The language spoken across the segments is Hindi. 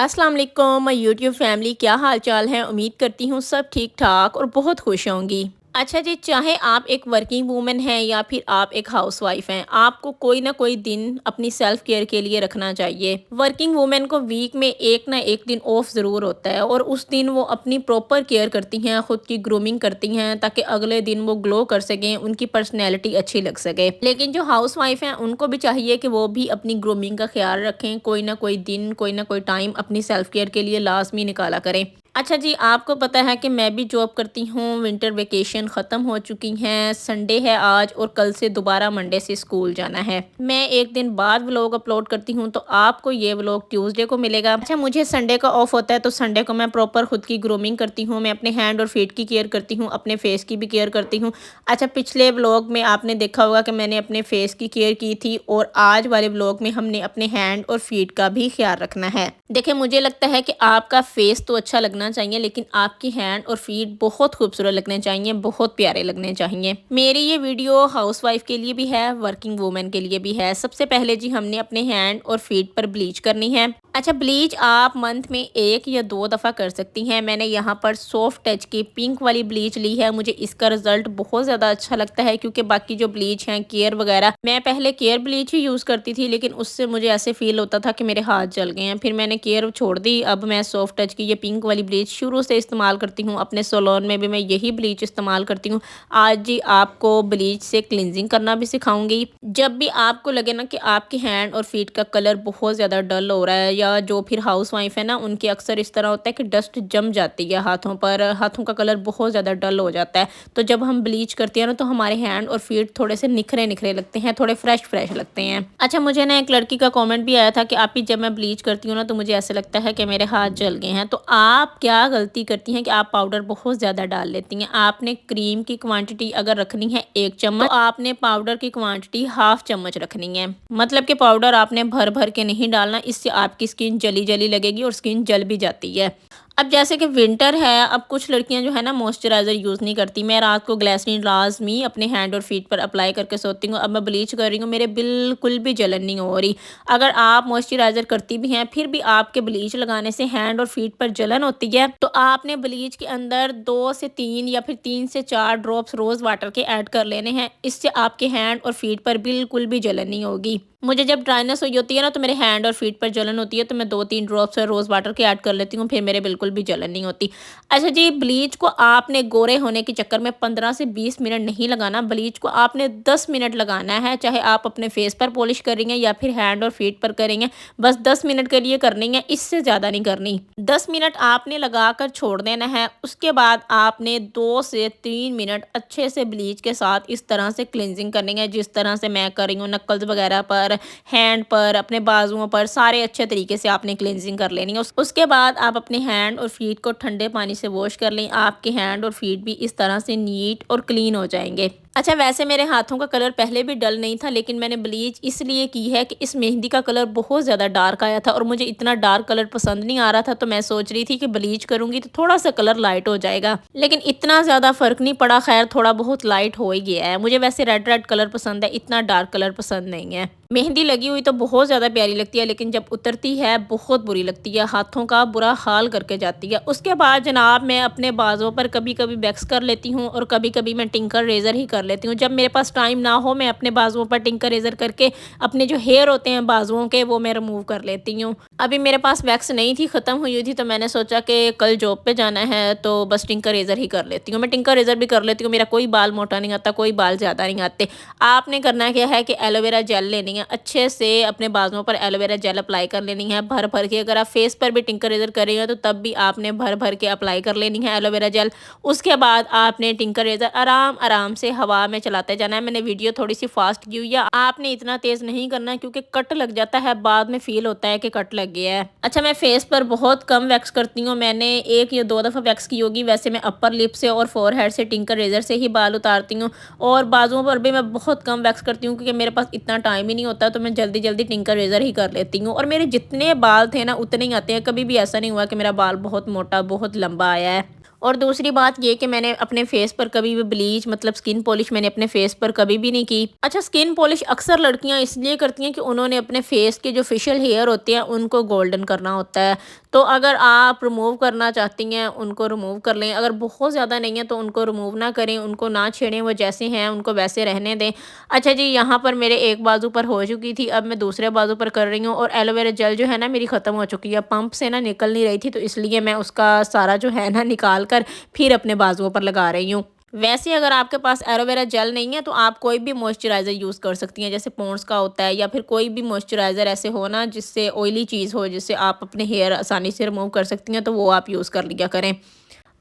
अस्सलाम वालेकुम यूट्यूब फैमिली, क्या हाल चाल है। उम्मीद करती हूँ सब ठीक ठाक और बहुत खुश होंगी। अच्छा जी, चाहे आप एक वर्किंग वूमेन हैं या फिर आप एक हाउसवाइफ हैं, आपको कोई ना कोई दिन अपनी सेल्फ केयर के लिए रखना चाहिए। वर्किंग वूमेन को वीक में एक ना एक दिन ऑफ ज़रूर होता है और उस दिन वो अपनी प्रॉपर केयर करती हैं, खुद की ग्रूमिंग करती हैं ताकि अगले दिन वो ग्लो कर सकें, उनकी पर्सनैलिटी अच्छी लग सके। लेकिन जो हाउसवाइफ हैं उनको भी चाहिए कि वो भी अपनी ग्रूमिंग का ख्याल रखें, कोई ना कोई दिन कोई ना कोई टाइम अपनी सेल्फ केयर के लिए लाजमी निकाला करें। अच्छा जी, आपको पता है कि मैं भी जॉब करती हूँ। विंटर वेकेशन ख़त्म हो चुकी हैं, संडे है आज और कल से दोबारा मंडे से स्कूल जाना है। मैं एक दिन बाद व्लॉग अपलोड करती हूँ तो आपको ये व्लॉग ट्यूसडे को मिलेगा। अच्छा, मुझे संडे का ऑफ होता है तो संडे को मैं प्रॉपर खुद की ग्रूमिंग करती हूँ। मैं अपने हैंड और फीट की केयर करती हूँ, अपने फेस की भी केयर करती हूँ। अच्छा, पिछले व्लॉग में आपने देखा होगा कि मैंने अपने फेस की केयर की थी और आज वाले व्लॉग में हमने अपने हैंड और फीट का भी ख्याल रखना है। देखिए, मुझे लगता है कि आपका फेस तो अच्छा लगना चाहिए लेकिन आपकी हैंड और फीट बहुत खूबसूरत लगने चाहिए, बहुत प्यारे लगने चाहिए। मेरी ये वीडियो हाउसवाइफ के लिए भी है, वर्किंग वूमेन के लिए भी है। सबसे पहले जी हमने अपने हैंड और फीट पर ब्लीच करनी है। अच्छा, ब्लीच आप मंथ में 1 या 2 दफ़ा कर सकती हैं। मैंने यहाँ पर सॉफ्ट टच की पिंक वाली ब्लीच ली है। मुझे इसका रिजल्ट बहुत ज़्यादा अच्छा लगता है क्योंकि बाकी जो ब्लीच हैं केयर वगैरह, मैं पहले केयर ब्लीच ही यूज़ करती थी लेकिन उससे मुझे ऐसे फील होता था कि मेरे हाथ जल गए हैं। फिर मैंने केयर छोड़ दी। अब मैं सॉफ्ट टच की ये पिंक वाली ब्लीच शुरू से इस्तेमाल करती हूँ। अपने सैलून में भी मैं यही ब्लीच इस्तेमाल करती हूँ। आज जी आपको ब्लीच से क्लिनजिंग करना भी सिखाऊंगी। जब भी आपको लगे ना कि आपकी हैंड और फीट का कलर बहुत ज़्यादा डल हो रहा है या जो फिर हाउसवाइफ है ना, उनके अक्सर इस तरह होता है कि डस्ट जम जाती है हाथों पर, हाथों का कलर बहुत ज़्यादा डल हो जाता है। तो जब हम ब्लीच करते हैं ना तो हमारे हैंड और फीट थोड़े से निखरे निखरे लगते हैं, थोड़े फ्रेश फ्रेश लगते हैं। अच्छा, मुझे ना एक लड़की का कॉमेंट भी आया था कि आप ही जब मैं ब्लीच करती हूँ ना तो मुझे ऐसे लगता है कि मेरे हाथ जल गए हैं। तो आप क्या गलती करती हैं कि आप पाउडर बहुत ज़्यादा डाल लेती हैं। आपने क्रीम की क्वांटिटी अगर रखनी है 1 चम्मच तो आपने पाउडर की क्वांटिटी हाफ चम्मच रखनी है। मतलब कि पाउडर आपने भर भर के नहीं डालना, इससे आपकी स्किन जली जली लगेगी और स्किन जल भी जाती है। अब जैसे कि विंटर है, अब कुछ लड़कियां जो है ना मॉइस्चराइज़र यूज़ नहीं करती। मैं रात को ग्लिसरीन लाजमी अपने हैंड और फीट पर अप्लाई करके सोती हूँ। अब मैं ब्लीच कर रही हूँ, मेरे बिल्कुल भी जलन नहीं हो रही। अगर आप मॉइस्चराइज़र करती भी हैं फिर भी आपके ब्लीच लगाने से हैंड और फीट पर जलन होती है तो आपने ब्लीच के अंदर 2 से 3 या फिर 3 से 4 ड्रॉप्स रोज़ वाटर के ऐड कर लेने हैं। इससे आपके हैंड और फीट पर बिल्कुल भी जलन नहीं होगी। मुझे जब ड्राइनेस हुई होती है ना तो मेरे हैंड और फीट पर जलन होती है तो मैं 2-3 ड्रॉप्स रोज़ वाटर के ऐड कर लेती हूँ, फिर मेरे बिल्कुल भी जलन नहीं होती। अच्छा जी, ब्लीच को आपने गोरे होने के चक्कर में 15 से 20 मिनट नहीं लगाना, ब्लीच को आपने 10 मिनट लगाना है। चाहे आप अपने फेस पर पॉलिश करेंगे या फिर हैंड और फीट पर करेंगे, बस 10 मिनट के लिए करनी है, इससे ज़्यादा नहीं करनी। 10 मिनट आपने लगा कर छोड़ देना है। उसके बाद आपने 2 से 3 मिनट अच्छे से ब्लीच के साथ इस तरह से क्लिनजिंग करनी है जिस तरह से मैं कर रही हूँ। नक्कल्स वगैरह पर, हैंड पर, अपने बाजुओं पर, सारे अच्छे तरीके से आपने क्लिनजिंग कर लेनी है। उसके बाद आप अपने हैंड और फीट को ठंडे पानी से वॉश कर लें। आपके हैंड और फीट भी इस तरह से नीट और क्लीन हो जाएंगे। अच्छा, वैसे मेरे हाथों का कलर पहले भी डल नहीं था लेकिन मैंने ब्लीच इसलिए की है कि इस मेहंदी का कलर बहुत ज़्यादा डार्क आया था और मुझे इतना डार्क कलर पसंद नहीं आ रहा था। तो मैं सोच रही थी कि ब्लीच करूंगी तो थोड़ा सा कलर लाइट हो जाएगा, लेकिन इतना ज़्यादा फ़र्क नहीं पड़ा। खैर, थोड़ा बहुत लाइट हो ही गया है। मुझे वैसे रेड रेड कलर पसंद है, इतना डार्क कलर पसंद नहीं है। मेहंदी लगी हुई तो बहुत ज़्यादा प्यारी लगती है लेकिन जब उतरती है बहुत बुरी लगती है, हाथों का बुरा हाल करके जाती है। उसके बाद जनाब मैं अपने बाजुओं पर कभी कभी वैक्स कर लेती हूँ और कभी कभी मैं टिंकर रेज़र ही कर लेती हूँ। जब मेरे पास टाइम ना हो मैं अपने बाजुओं पर टिंकर रेज़र करके अपने जो हेयर होते हैं बाजुओं के वो मैं रिमूव कर लेती हूँ। अभी मेरे पास वैक्स नहीं थी, ख़त्म हुई थी तो मैंने सोचा कि कल जॉब पे जाना है तो बस टिंकर रेज़र ही कर लेती हूँ। मैं टिंकर रेज़र भी कर लेती हूँ। मेरा कोई बाल मोटा नहीं आता, कोई बाल ज़्यादा नहीं आते। आपने करना क्या है कि एलोवेरा जेल लेनी है, अच्छे से अपने बाजुओं पर एलोवेरा जेल अप्लाई कर लेनी है भर भर के। अगर आप फेस पर भी टिंकर रेज़र करेंगे तो तब भी आपने भर भर के अप्लाई कर लेनी है एलोवेरा जेल। उसके बाद आपने टिंकर रेज़र आराम आराम से हवा में चलाते जाना है। मैंने वीडियो थोड़ी सी फास्ट की हुई है, आपने इतना तेज़ नहीं करना है क्योंकि कट लग जाता है, बाद में फील होता है कि कट लग गया है। अच्छा, मैं फेस पर बहुत कम वैक्स करती हूँ, मैंने 1 या 2 दफ़ा वैक्स की होगी। वैसे मैं अपर लिप से और फोरहेड से टिंकर रेज़र से ही बाल उतारती हूँ और बाजुओं पर भी मैं बहुत कम वैक्स करती हूँ क्योंकि मेरे पास इतना टाइम ही नहीं होता तो मैं जल्दी जल्दी टिंकर रेज़र ही कर लेती हूँ। और मेरे जितने बाल थे ना उतने ही आते हैं, कभी भी ऐसा नहीं हुआ कि मेरा बाल बहुत मोटा बहुत लंबा आया है। और दूसरी बात ये कि मैंने अपने फेस पर कभी भी ब्लीच मतलब स्किन पॉलिश मैंने अपने फेस पर कभी भी नहीं की। अच्छा, स्किन पॉलिश अक्सर लड़कियां इसलिए करती हैं कि उन्होंने अपने फेस के जो फेशियल हेयर होते हैं उनको गोल्डन करना होता है। तो अगर आप रिमूव करना चाहती हैं उनको रिमूव कर लें, अगर बहुत ज़्यादा नहीं है तो उनको रिमूव ना करें, उनको ना छेड़ें, वो जैसे हैं उनको वैसे रहने दें। अच्छा जी, यहाँ पर मेरे एक बाजू पर हो चुकी थी, अब मैं दूसरे बाजू पर कर रही हूँ और एलोवेरा जेल जो है ना मेरी ख़त्म हो चुकी है, पंप से ना निकल नहीं रही थी, तो इसलिए मैं उसका सारा जो है ना निकाल कर फिर अपने बाजुओं पर लगा रही हूँ। वैसे अगर आपके पास एलोवेरा जेल नहीं है तो आप कोई भी मॉइस्चराइज़र यूज़ कर सकती हैं, जैसे पॉन्ड्स का होता है या फिर कोई भी मॉइस्चराइज़र ऐसे हो ना जिससे ऑयली चीज़ हो, जिससे आप अपने हेयर आसानी से रिमूव कर सकती हैं, तो वो आप यूज़ कर लिया करें।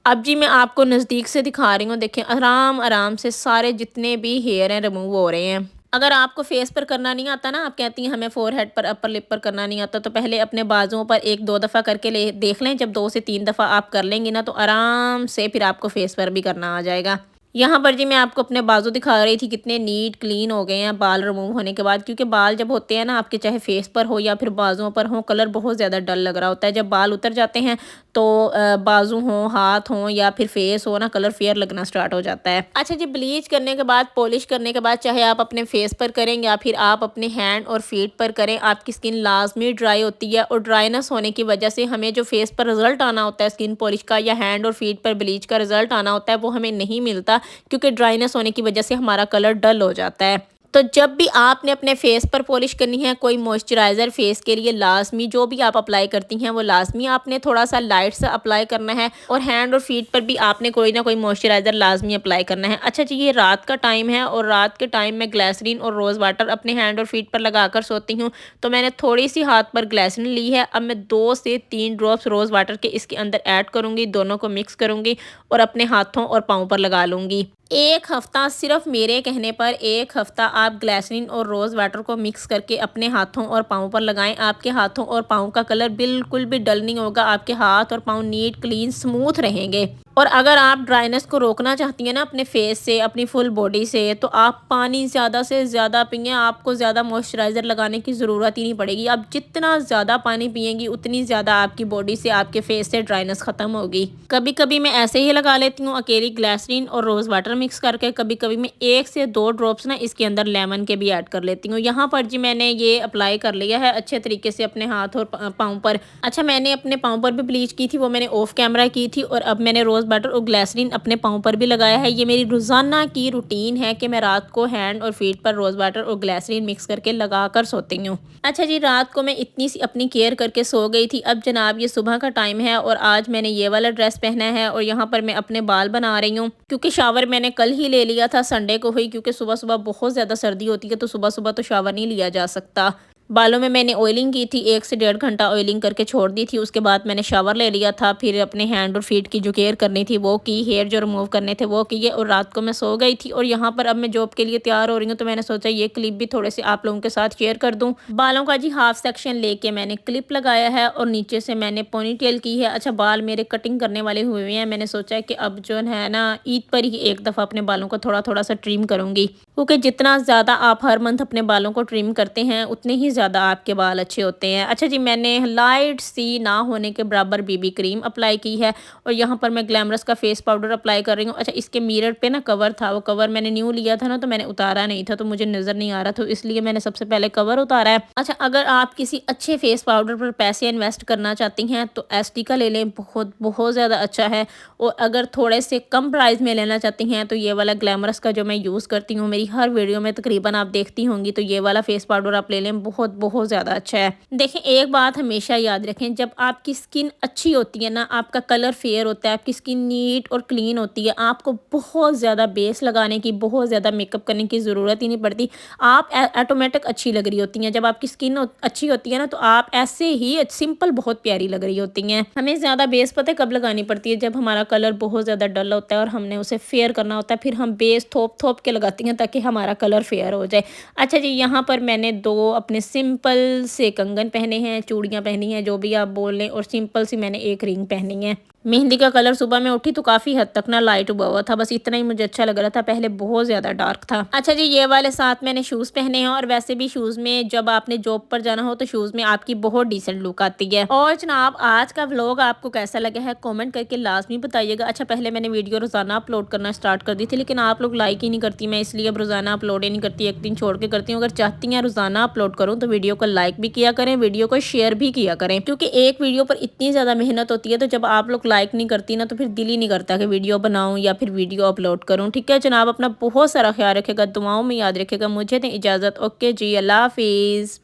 अब जी मैं आपको नज़दीक से दिखा रही हूँ, देखें आराम-आराम से सारे जितने भी हेयर हैं रिमूव हो रहे हैं। अगर आपको फेस पर करना नहीं आता ना, आप कहती हैं हमें फ़ोरहेड पर, अपर लिप पर करना नहीं आता, तो पहले अपने बाजुओं पर 1-2 दफ़ा करके ले देख लें। जब 2 से 3 दफ़ा आप कर लेंगी ना तो आराम से फिर आपको फेस पर भी करना आ जाएगा। यहाँ पर जी मैं आपको अपने बाजू दिखा रही थी कितने नीट क्लीन हो गए हैं बाल रिमूव होने के बाद, क्योंकि बाल जब होते हैं ना आपके, चाहे फेस पर हो या फिर बाजुओं पर हो, कलर बहुत ज़्यादा डल लग रहा होता है। जब बाल उतर जाते हैं तो बाजू हों, हाथ हों या फिर फेस हो ना, कलर फेयर लगना स्टार्ट हो जाता है। अच्छा जी, ब्लीच करने के बाद, पॉलिश करने के बाद, चाहे आप अपने फेस पर करें या फिर आप अपने हैंड और फीट पर करें, आपकी स्किन लाजमी ड्राई होती है और ड्राइनेस होने की वजह से हमें जो फेस पर रिजल्ट आना होता है स्किन पॉलिश का या हैंड और फीट पर ब्लीच का रिजल्ट आना होता है वो हमें नहीं मिलता, क्योंकि ड्राइनेस होने की वजह से हमारा कलर डल हो जाता है। तो जब भी आपने अपने फेस पर पॉलिश करनी है, कोई मॉइस्चराइज़र फेस के लिए लाज़मी जो भी आप अप्लाई करती हैं वो लाज़मी आपने थोड़ा सा लाइट सा अप्लाई करना है, और हैंड और फीट पर भी आपने कोई ना कोई मॉइस्चराइज़र लाज़मी अप्लाई करना है। अच्छा जी, ये रात का टाइम है और रात के टाइम में ग्लिसरीन और रोज़ वाटर अपने हैंड और फीट पर लगाकर सोती हूँ, तो मैंने थोड़ी सी हाथ पर ग्लिसरीन ली है। अब मैं 2 से 3 ड्रॉप्स रोज़ वाटर के इसके अंदर ऐड करूँगी, दोनों को मिक्स करूँगी और अपने हाथों और पाँव पर लगा लूँगी। 1 हफ्ता, सिर्फ मेरे कहने पर 1 हफ्ता आप ग्लिसरीन और रोज़ वाटर को मिक्स करके अपने हाथों और पाँव पर लगाएं। आपके हाथों और पाँव का कलर बिल्कुल भी डल नहीं होगा, आपके हाथ और पाँव नीट क्लीन स्मूथ रहेंगे। और अगर आप ड्राइनेस को रोकना चाहती हैं ना अपने फेस से, अपनी फुल बॉडी से, तो आप पानी ज़्यादा से ज़्यादा पिएं। आपको ज़्यादा मॉइस्चराइज़र लगाने की ज़रूरत ही नहीं पड़ेगी। आप जितना ज़्यादा पानी पिएंगी उतनी ज़्यादा आपकी बॉडी से, आपके फेस से ड्राइनेस ख़त्म होगी। कभी कभी मैं ऐसे ही लगा लेती हूँ अकेली ग्लिसरीन और रोज़ वाटर मिक्स करके, कभी कभी मैं 1 से 2 ड्रॉप्स ना इसके अंदर लेमन के भी ऐड कर लेती हूँ। यहाँ पर जी मैंने ये अप्लाई कर लिया है अच्छे तरीके से अपने हाथ और पाँव पर। अच्छा, मैंने अपने पाँव पर भी ब्लीच की थी, वो मैंने ऑफ कैमरा की थी, और अब मैंने रोज़ वाटर और ग्लिसरीन अपने पाँव पर भी लगाया है। ये मेरी रोज़ाना की रूटीन है कि मैं रात को हैंड और फीट पर रोज़ वाटर और ग्लिसरीन मिक्स करके लगा कर सोती हूँ। अच्छा जी, रात को मैं इतनी सी अपनी केयर करके सो गई थी। अब जनाब ये सुबह का टाइम है और आज मैंने ये वाला ड्रेस पहना है और यहाँ पर मैं अपने बाल बना रही हूँ, क्योंकि शावर मैंने कल ही ले लिया था, संडे को हुई, क्योंकि सुबह सुबह बहुत ज़्यादा सर्दी होती है तो सुबह सुबह तो शावर नहीं लिया जा सकता। बालों में मैंने ऑयलिंग की थी, 1 से 1.5 घंटा ऑयलिंग करके छोड़ दी थी। उसके बाद मैंने शावर ले लिया था, फिर अपने हैंड और फीट की जो केयर करनी थी वो की, हेयर जो रिमूव करने थे वो किए, और रात को मैं सो गई थी। और यहाँ पर अब मैं जॉब के लिए तैयार हो रही हूँ, तो मैंने सोचा ये क्लिप भी थोड़े से आप लोगों के साथ शेयर कर दूँ। बालों का जी हाफ सेक्शन लेके मैंने क्लिप लगाया है और नीचे से मैंने पोनीटेल की है। अच्छा, बाल मेरे कटिंग करने वाले हुए हैं, मैंने सोचा है कि अब जो है ना ईद पर ही एक दफ़ा अपने बालों को थोड़ा थोड़ा सा ट्रिम करूँगी, क्योंकि जितना ज़्यादा आप हर मंथ अपने बालों को ट्रिम करते हैं उतने ही ज़्यादा आपके बाल अच्छे होते हैं। अच्छा जी, मैंने लाइट सी ना होने के बराबर बीबी क्रीम अप्लाई की है और यहाँ पर मैं ग्लैमरस का फेस पाउडर अप्लाई कर रही हूँ। अच्छा, इसके मिरर पे ना कवर था, वो कवर मैंने न्यू लिया था ना, तो मैंने उतारा नहीं था, तो मुझे नज़र नहीं आ रहा, तो इसलिए मैंने सबसे पहले कवर उतारा है। अच्छा, अगर आप किसी अच्छे फेस पाउडर पर पैसे इन्वेस्ट करना चाहती हैं तो एसडी का ले लें, बहुत बहुत ज़्यादा अच्छा है। और अगर थोड़े से कम प्राइस में लेना चाहती हैं तो ये वाला ग्लैमरस का जो मैं यूज़ करती हूँ, मेरी हर वीडियो में तकरीबन आप देखती होंगी, तो ये वाला फेस पाउडर आप ले लें, बहुत बहुत ज़्यादा अच्छा है। देखें, एक बात हमेशा याद रखें, जब आपकी स्किन अच्छी होती है ना, आपका कलर फेयर होता है, आपकी स्किन नीट और क्लीन होती है, आपको बहुत ज़्यादा बेस लगाने की, बहुत ज़्यादा मेकअप करने की ज़रूरत ही नहीं पड़ती। आप ऑटोमेटिक अच्छी लग रही होती हैं। जब आपकी स्किन अच्छी होती है ना, तो आप ऐसे ही सिंपल बहुत प्यारी लग रही होती हैं। हमें ज़्यादा बेस पता है कब लगानी पड़ती है, जब हमारा कलर बहुत ज़्यादा डल होता है और हमने उसे फेयर करना होता है, फिर हम बेस थोप थोप के लगाती हैं ताकि हमारा कलर फेयर हो जाए। अच्छा जी, यहाँ पर मैंने 2 अपने सिंपल से कंगन पहने हैं, चूड़ियाँ पहनी हैं, जो भी आप बोल लें, और सिंपल सी मैंने एक रिंग पहनी है। मेहंदी का कलर सुबह मैं उठी तो काफ़ी हद तक ना लाइट हुआ हुआ था, बस इतना ही मुझे अच्छा लग रहा था, पहले बहुत ज़्यादा डार्क था। अच्छा जी, ये वाले साथ मैंने शूज़ पहने हैं और वैसे भी शूज़ में जब आपने जॉब पर जाना हो तो शूज़ में आपकी बहुत डिसेंट लुक आती है। और जनाब आज का व्लॉग आपको कैसा लगा है कमेंट करके लाज़मी बताइएगा। अच्छा, पहले मैंने वीडियो रोज़ाना अपलोड करना स्टार्ट कर दी थी, लेकिन आप लोग लाइक ही नहीं करती, मैं इसलिए अब रोज़ाना अपलोड ही नहीं करती, एक दिन छोड़ के करती हूँ। अगर चाहती हैं रोज़ाना अपलोड करूँ तो वीडियो को लाइक भी किया करें, वीडियो को शेयर भी किया करें, क्योंकि एक वीडियो पर इतनी ज़्यादा मेहनत होती है, तो जब आप लोग लाइक नहीं करती ना तो फिर दिल ही नहीं करता कि वीडियो बनाऊं या फिर वीडियो अपलोड करूं। ठीक है जनाब, अपना बहुत सारा ख्याल रखेगा, दुआओं में याद रखेगा। मुझे दें इजाज़त। ओके जी, अल्लाह हाफिज़।